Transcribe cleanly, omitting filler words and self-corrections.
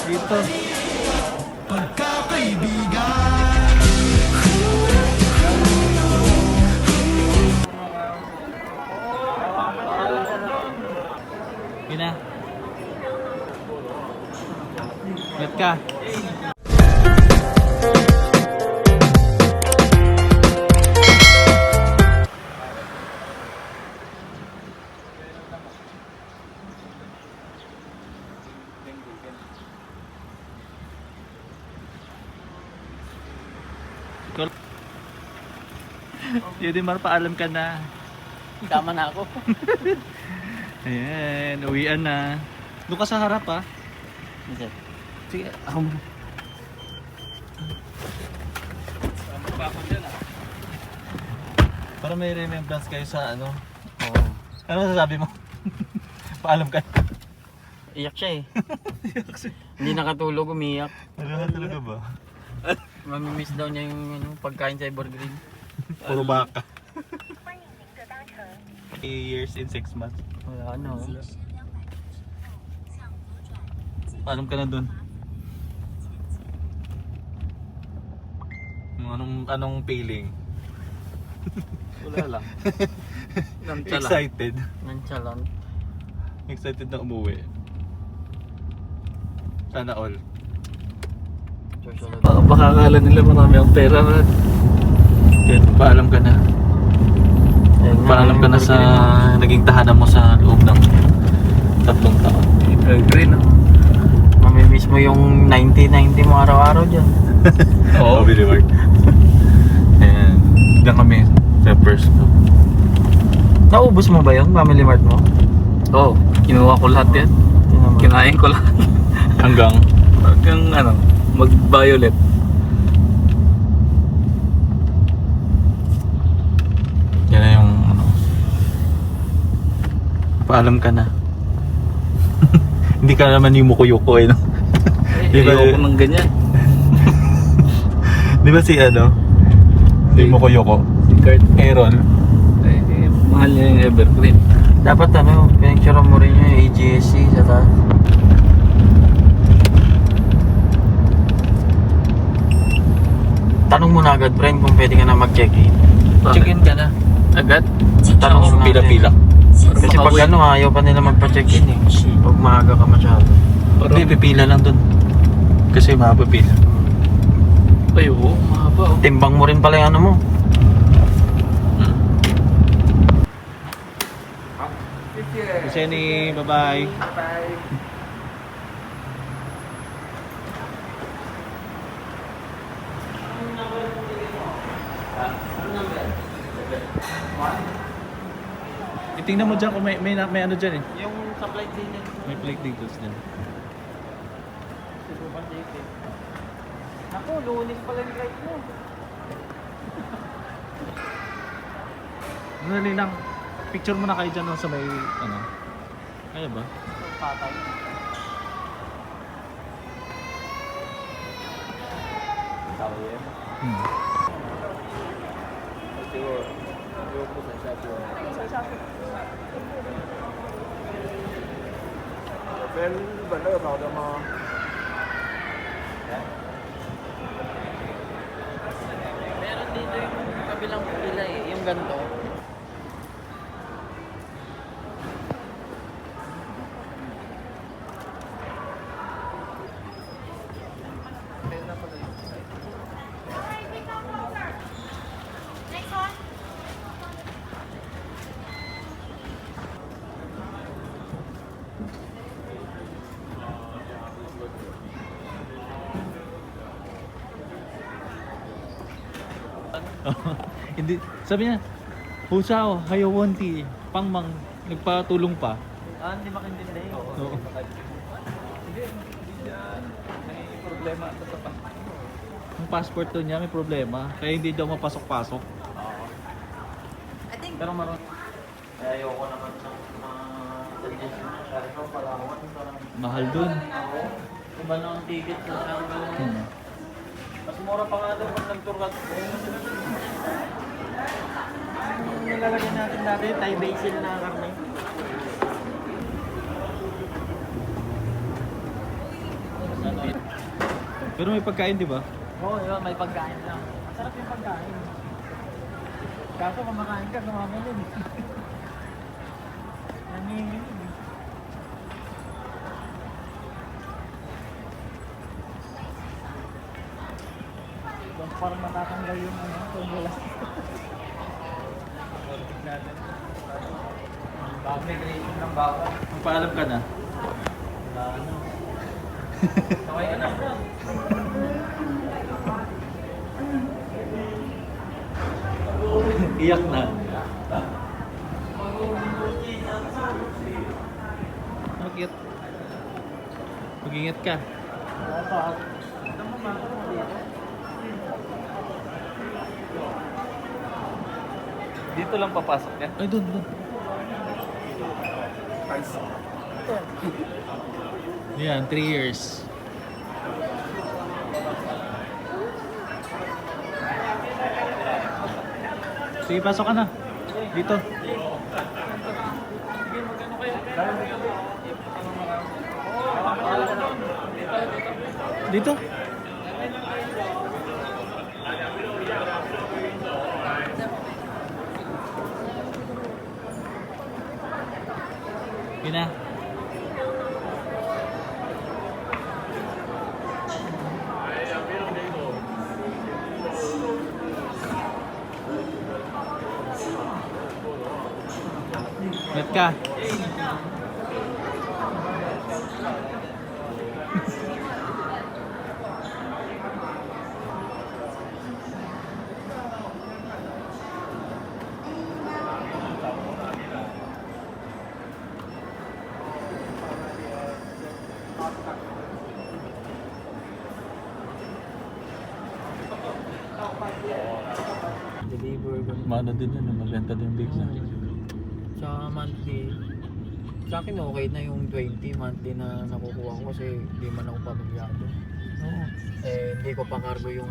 Dito. Yun na. Ingat ka. Yun Mar, paalam ka na. Tama na ako. Ayan, uwian na. Doon ka sa harap ha. Sige, ako mo. Sama pa ako dyan Para may remembrance kayo sa ano. Oo. Ano sasabi mo? Paalam ka. Iyak siya eh. Hindi nakatulog, umiyak. Ano talaga ba? Mamimiss daw niya yung pagkain sa Evergreen. Puro baka. 8 years in 6 months. Wala ano. Paalam ka na dun. Anong feeling? Wala lang. Excited. Nonchalant. Excited na umuwi. Sana all. Baka akala nila marami ang pera na. Kaya paalam ka na. Paalam ka na sa naging tahanan mo sa loob ng 3 taon. Evergreen no? Mamimiss mo yung 90-90 mo araw-araw dyan. Oo, Billy Mark. Ayan. Diyan kami sa first stop. Naubos mo ba yun, Family Mart mo? Oo, kinuha ko lahat yan. Kinain ko lahat. Hanggang Hanggang mag-violet. yan na yung paalam ka na. Hindi ka naman yung muko-yuko no? Di ba ayoko ng ganyan? Di ba si si muko-yuko? Si Kurt. Aaron. Mahal niya yung Evergreen. Dapat pinicture mo rin yung AGSC sa taas. Tanong mo na agad, friend, kung pwede ka na mag-check-in. Check-in ka na. Agad? Tanong mo natin. Pila-pila. Kasi pag ayaw pa nila magpa-check-in eh. Pag maaga ka masyado. Hindi, pipila lang dun. Kasi mahaba pila. Ay, oo, mahaba. Timbang mo rin pala yung ano mo. Jenny, bye-bye. Itingnan mo dyan kung may ano dyan eh. Yung supply din eh. May flight details dyan. Naku, lunis pala yung flight mo. Dali lang. Picture mo na kayo dyan sa may Kaya ba? Patay. Meron dito yung kabilang pila eh, yung ganito. Hindi, sabi niya, Husao, Hayawonti, Pangmang, nagpatulong pa. Hindi makintindi. Oo. May problema ito sa passport. Yung passport to niya may problema, kaya hindi daw mapasok-pasok. Pero maroon. Ayoko naman sa mga suggestion na siya. Ikaw Palawan. Mahal dun. Iba na ang ticket sa Shanghai. Mas mura pa nga doon pag nag-tour ka. Yung nilalagyan natin dati, Thai basil na karne. Pero may pagkain, di ba? Oo, yun, may pagkain lang. Masarap yung pagkain. Kaso kumakain ka, gumamulin. Nanginginig. Yung parang matatanggal yung tumulas. Migration ng bawal. Magpaalam ka na. Wala na. Kaway ka na, bro. Iyak na. Mag-ingat. Mag-ingat ka. Dito lang papasok yan. Ay, doon. Yan, 3 years. Sige, pasok ka na. Dito. Dito. Yun na. Ingat ka. Deliver ko. Maano din yun, mabenta din bigla. Tsaka monthly. Sa akin okay na yung 20 monthly na nakukuha ko kasi hindi man ako pamilyado. Oo. Eh, hindi ko pa cargo yung